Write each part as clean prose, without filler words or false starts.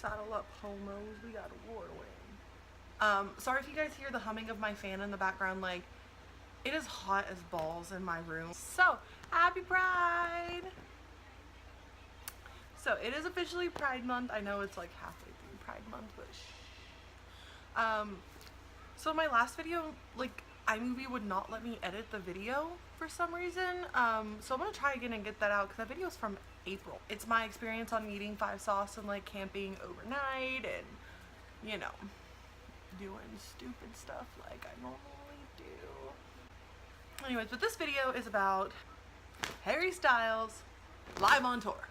Saddle up, homos. We got a war to win. Sorry if you guys hear the humming of my fan in the background. Like, it is hot as balls in my room. So, happy Pride! So, it is officially Pride Month. I know it's like halfway through Pride Month, but shh. So my last video, like, iMovie would not let me edit the video for some reason. So I'm gonna try again and get that out, because that video is from April. It's my experience on meeting 5 Sauce and like camping overnight and, you know, doing stupid stuff like I normally do. Anyways, but this video is about Harry Styles live on tour.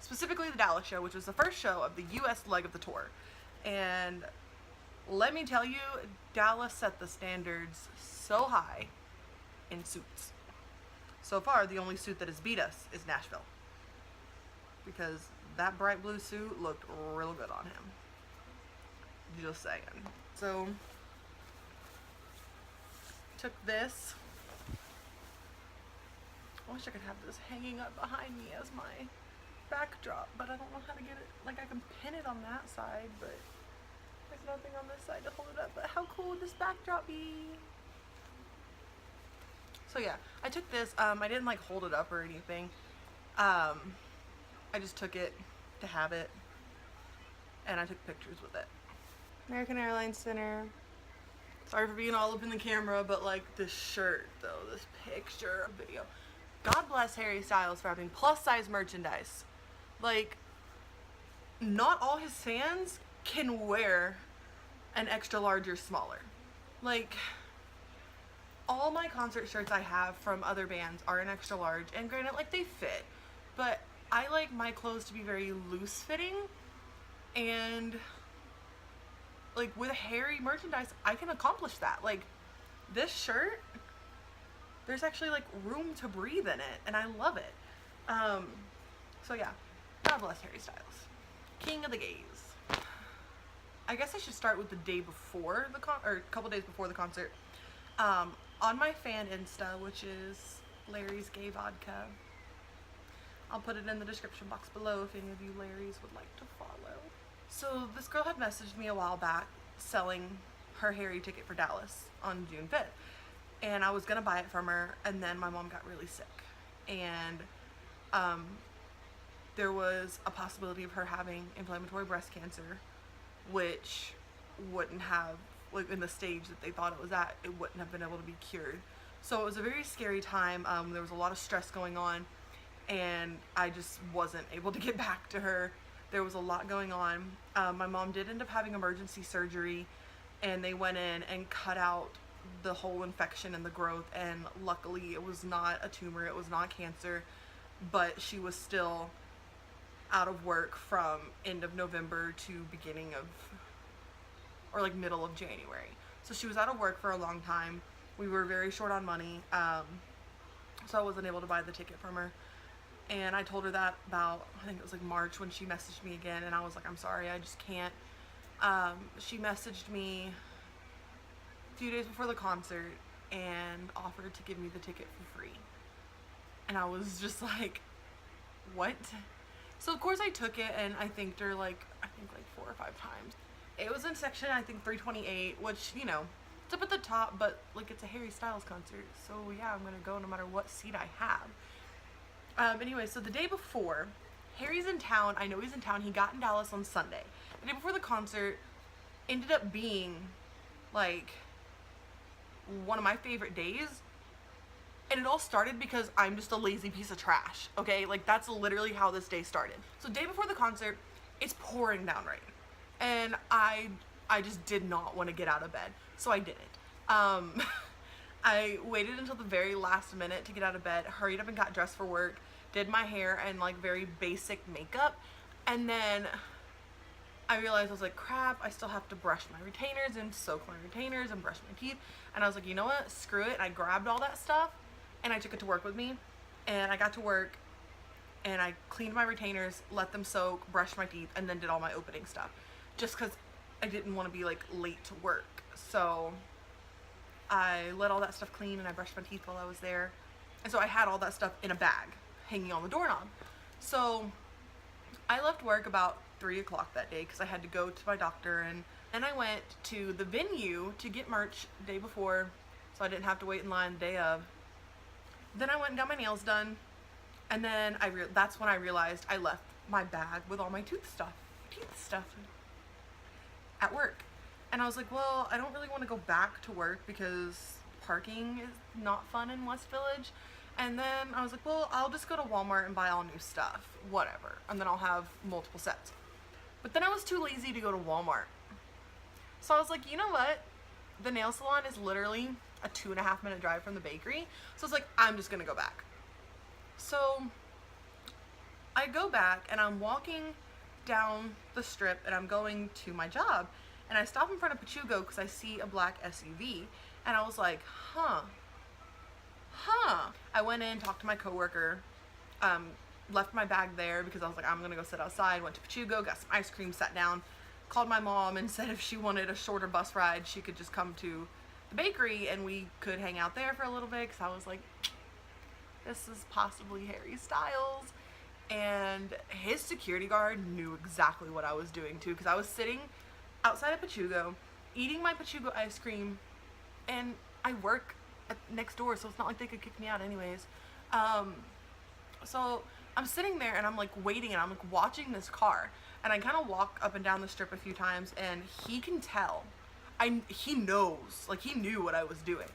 Specifically the Dallas show, which was the first show of the US leg of the tour. And let me tell you, Dallas set the standards so high in suits. So far, the only suit that has beat us is Nashville, because that bright blue suit looked real good on him. Just saying. So, took this. I wish I could have this hanging up behind me as my backdrop, but I don't know how to get it. Like, I can pin it on that side, but there's nothing on this side to hold it up. But how cool would this backdrop be? So yeah, I took this. I didn't like hold it up or anything. I just took it to have it, and I took pictures with it. American Airlines Center. Sorry for being all up in the camera, but like this shirt though, this picture video. God bless Harry Styles for having plus size merchandise. Like, not all his fans can wear an extra large or smaller. Like, all my concert shirts I have from other bands are an extra large, and granted, like, they fit, but I like my clothes to be very loose fitting, and like with Harry merchandise I can accomplish that. Like, this shirt, there's actually like room to breathe in it, and I love it. So yeah, God bless Harry Styles, king of the gays. I guess I should start with the day before the or a couple days before the concert. On my fan Insta, which is Larry's Gay Vodka, I'll put it in the description box below if any of you Larrys would like to follow. So this girl had messaged me a while back selling her Harry ticket for Dallas on June 5th. And I was gonna buy it from her, and then my mom got really sick. And there was a possibility of her having inflammatory breast cancer, which wouldn't have, like, in the stage that they thought it was at, it wouldn't have been able to be cured. So it was a very scary time. There was a lot of stress going on, and I just wasn't able to get back to her. There was a lot going on. My mom did end up having emergency surgery, and they went in and cut out the whole infection and the growth, and luckily it was not a tumor, it was not cancer, but she was still out of work from end of November to beginning of, or like middle of January. So she was out of work for a long time. We were very short on money, so I wasn't able to buy the ticket from her. And I told her that about, I think it was like March, when she messaged me again, and I was like, I'm sorry, I just can't. She messaged me a few days before the concert and offered to give me the ticket for free. And I was just like, what? So of course I took it, and I thanked her like, I think like 4 or 5 times. It was in section, I think 328, which, you know, it's up at the top, but like, it's a Harry Styles concert, so yeah, I'm gonna go no matter what seat I have. Anyway, so the day before, Harry's in town. I know he's in town. He got in Dallas on Sunday. The day before the concert ended up being like one of my favorite days. And it all started because I'm just a lazy piece of trash, okay? Like, that's literally how this day started. So day before the concert, it's pouring down rain. And I just did not want to get out of bed, so I didn't. I waited until the very last minute to get out of bed, hurried up and got dressed for work, did my hair and like very basic makeup, and then I realized, I was like, crap, I still have to brush my retainers and soak my retainers and brush my teeth. And I was like, you know what, screw it. And I grabbed all that stuff and I took it to work with me, and I got to work and I cleaned my retainers, let them soak, brushed my teeth, and then did all my opening stuff, just because I didn't want to be like late to work. So I let all that stuff clean, and I brushed my teeth while I was there. And so I had all that stuff in a bag hanging on the doorknob. So I left work about 3 o'clock that day because I had to go to my doctor, and then I went to the venue to get merch the day before so I didn't have to wait in line the day of. Then I went and got my nails done, and then that's when I realized I left my bag with all my teeth stuff at work. And I was like, well, I don't really want to go back to work because parking is not fun in West Village. And then I was like, well, I'll just go to Walmart and buy all new stuff, whatever, and then I'll have multiple sets. But then I was too lazy to go to Walmart. So I was like, you know what? The nail salon is literally a 2.5 minute drive from the bakery. So I was like, I'm just gonna go back. So I go back and I'm walking down the strip and I'm going to my job, and I stop in front of Pachugo because I see a black SUV, and I was like, huh. I went in, talked to my coworker, left my bag there because I was like, I'm gonna go sit outside. Went to Pachugo, got some ice cream, sat down, called my mom and said if she wanted a shorter bus ride, she could just come to the bakery and we could hang out there for a little bit, because I was like, this is possibly Harry Styles. And his security guard knew exactly what I was doing too, because I was sitting outside of Pachugo eating my Pachugo ice cream, and I work next door, so it's not like they could kick me out anyways. So I'm sitting there and I'm like waiting, and I'm like watching this car, and I kind of walk up and down the strip a few times, and he can tell. He knows, like he knew what I was doing.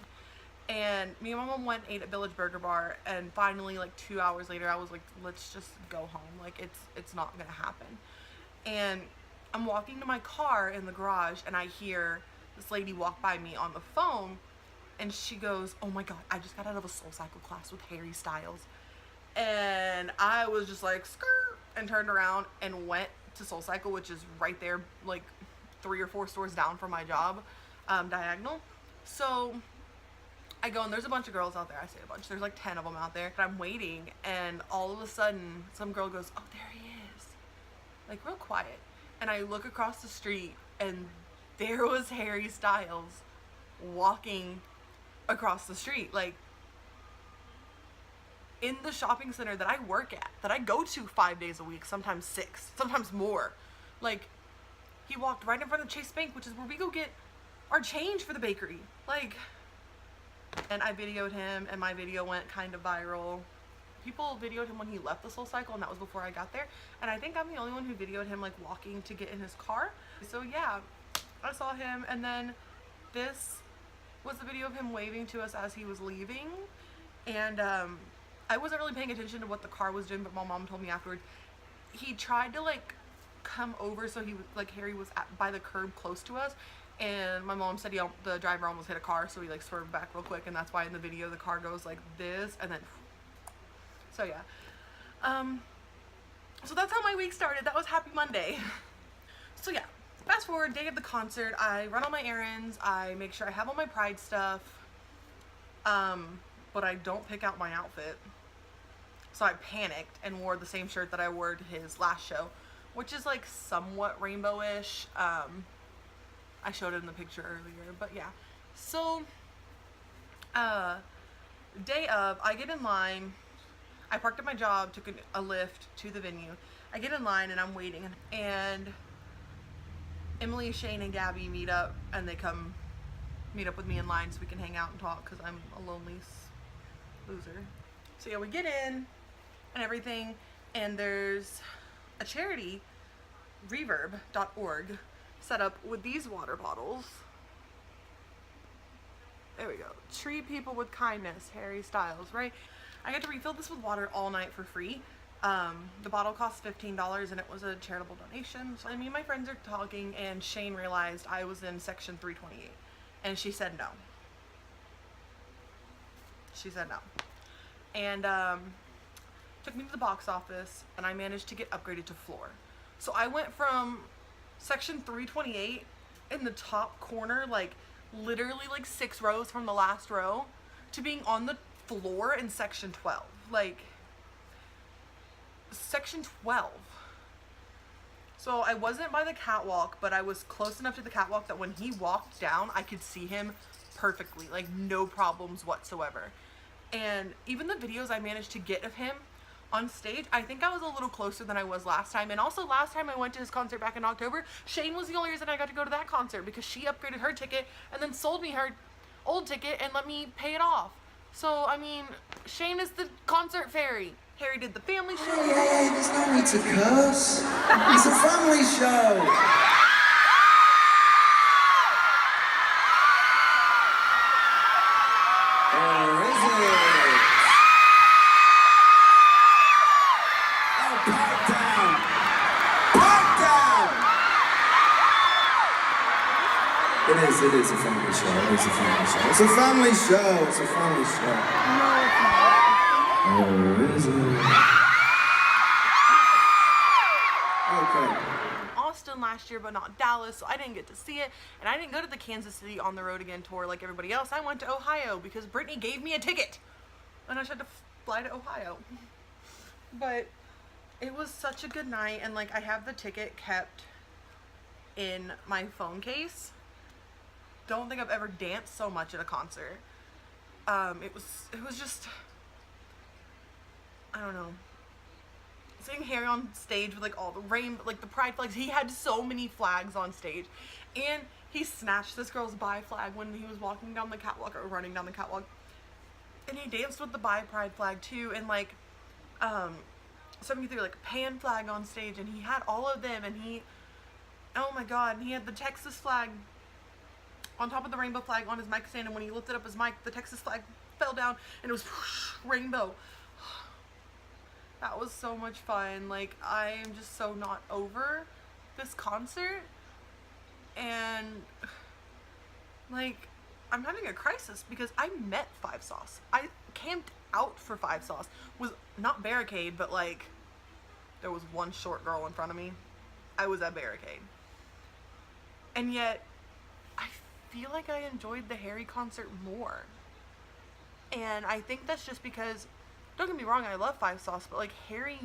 And me and my mom went and ate at Village Burger Bar, and finally, like 2 hours later, I was like, let's just go home. Like it's not gonna happen. And I'm walking to my car in the garage, and I hear this lady walk by me on the phone, and she goes, oh my god, I just got out of a SoulCycle class with Harry Styles. And I was just like, skirt, and turned around and went to SoulCycle, which is right there, like 3 or 4 stores down from my job, diagonal. So I go, and there's a bunch of girls out there. I say a bunch. There's like 10 of them out there. But I'm waiting, and all of a sudden, some girl goes, oh, there he is. Like, real quiet. And I look across the street, and there was Harry Styles walking across the street. Like, in the shopping center that I work at, that I go to 5 days a week, sometimes 6, sometimes more. Like, he walked right in front of Chase Bank, which is where we go get our change for the bakery. Like, and I videoed him, and my video went kind of viral. People videoed him when he left the SoulCycle, and that was before I got there. And I think I'm the only one who videoed him like walking to get in his car. So yeah, I saw him, and then this was the video of him waving to us as he was leaving. And I wasn't really paying attention to what the car was doing, but my mom told me afterwards he tried to like come over, so he was like, Harry was by the curb close to us, and my mom said the driver almost hit a car, so he like swerved back real quick, and that's why in the video the car goes like this, and then so yeah. So that's how my week started. That was Happy Monday. So yeah, fast forward, day of the concert, I run all my errands, I make sure I have all my Pride stuff, but I don't pick out my outfit. So I panicked and wore the same shirt that I wore to his last show, which is like somewhat rainbowish. I showed it in the picture earlier, but yeah. So, day of, I get in line. I parked at my job, took a Lyft to the venue. I get in line and I'm waiting, and Emily, Shane, and Gabby meet up, and they come meet up with me in line so we can hang out and talk, because I'm a lonely loser. So yeah, we get in and everything, and there's a charity, reverb.org, set up with these water bottles. There we go. Treat people with kindness, Harry Styles, right? I get to refill this with water all night for free. The bottle costs $15, and it was a charitable donation. So me and my friends are talking, and Shane realized I was in section 328, and she said no. She said no. And took me to the box office, and I managed to get upgraded to floor. So I went from section 328 in the top corner, like literally like 6 rows from the last row, to being on the floor in section 12. Like, section 12. So I wasn't by the catwalk, but I was close enough to the catwalk that when he walked down, I could see him perfectly, like no problems whatsoever. And even the videos I managed to get of him On stage, I think I was a little closer than I was last time. And also last time I went to his concert back in October, Shane was the only reason I got to go to that concert, because she upgraded her ticket and then sold me her old ticket and let me pay it off. So, I mean, Shane is the concert fairy. Harry did the family show. Hey, there's no need to curse. It's a family show. Or is it? Oh, pipe down. Pipe down. It is a family show. It is a family show. It's a family show. It's a family show. No, it's not. Or is it? Okay. Austin last year, but not Dallas, so I didn't get to see it. And I didn't go to the Kansas City on the road again tour like everybody else. I went to Ohio because Brittany gave me a ticket, and I just had to fly to Ohio. But it was such a good night, and like I have the ticket kept in my phone case. Don't think I've ever danced so much at a concert. It was just, I don't know. Seeing Harry on stage with like all the rainbow, like the pride flags. He had so many flags on stage, and he snatched this girl's bi flag when he was walking down the catwalk or running down the catwalk, and he danced with the bi pride flag too. And like, somebody threw like a pan flag on stage, and he had all of them. And he, oh my god, and he had the Texas flag on top of the rainbow flag on his mic stand. And when he lifted up his mic, the Texas flag fell down, and it was whoosh, rainbow. That was so much fun. Like, I am just so not over this concert. And, like, I'm having a crisis because I met Five Sauce. I camped out for Five Sauce. Was not Barricade, but, like, there was one short girl in front of me. I was at Barricade. And yet, I feel like I enjoyed the Harry concert more. And I think that's just because, don't get me wrong, I love Five Sauce, but like Harry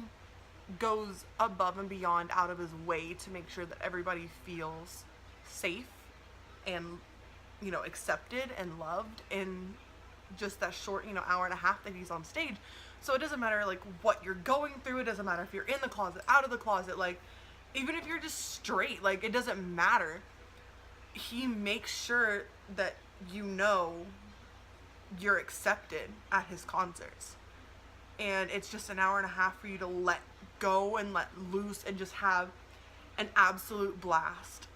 goes above and beyond out of his way to make sure that everybody feels safe and, you know, accepted and loved in just that short, you know, hour and a half that he's on stage. So it doesn't matter like what you're going through. It doesn't matter if you're in the closet, out of the closet, like even if you're just straight, like it doesn't matter. He makes sure that you know you're accepted at his concerts. And it's just an hour and a half for you to let go and let loose and just have an absolute blast.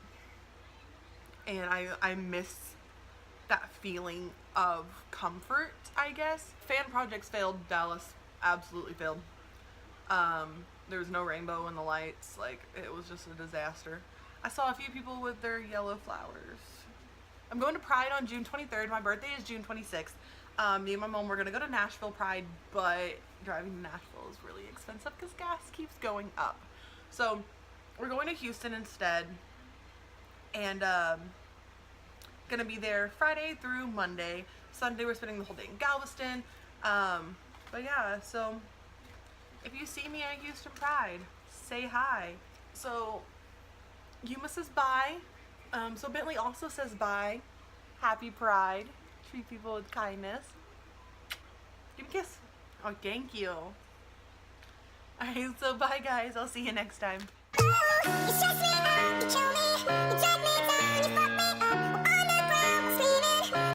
And I miss that feeling of comfort, I guess. Fan projects failed. Dallas absolutely failed. There was no rainbow in the lights. Like, it was just a disaster. I saw a few people with their yellow flowers. I'm going to Pride on June 23rd. My birthday is June 26th. Me and my mom were going to go to Nashville Pride, but driving to Nashville is really expensive because gas keeps going up. So we're going to Houston instead, and going to be there Friday through Monday. Sunday we're spending the whole day in Galveston. But yeah, so if you see me at Houston Pride, say hi. So Yuma says bye. So Bentley also says bye. Happy Pride. Treat people with kindness. Give me a kiss. Oh, thank you. Alright, so bye guys. I'll see you next time.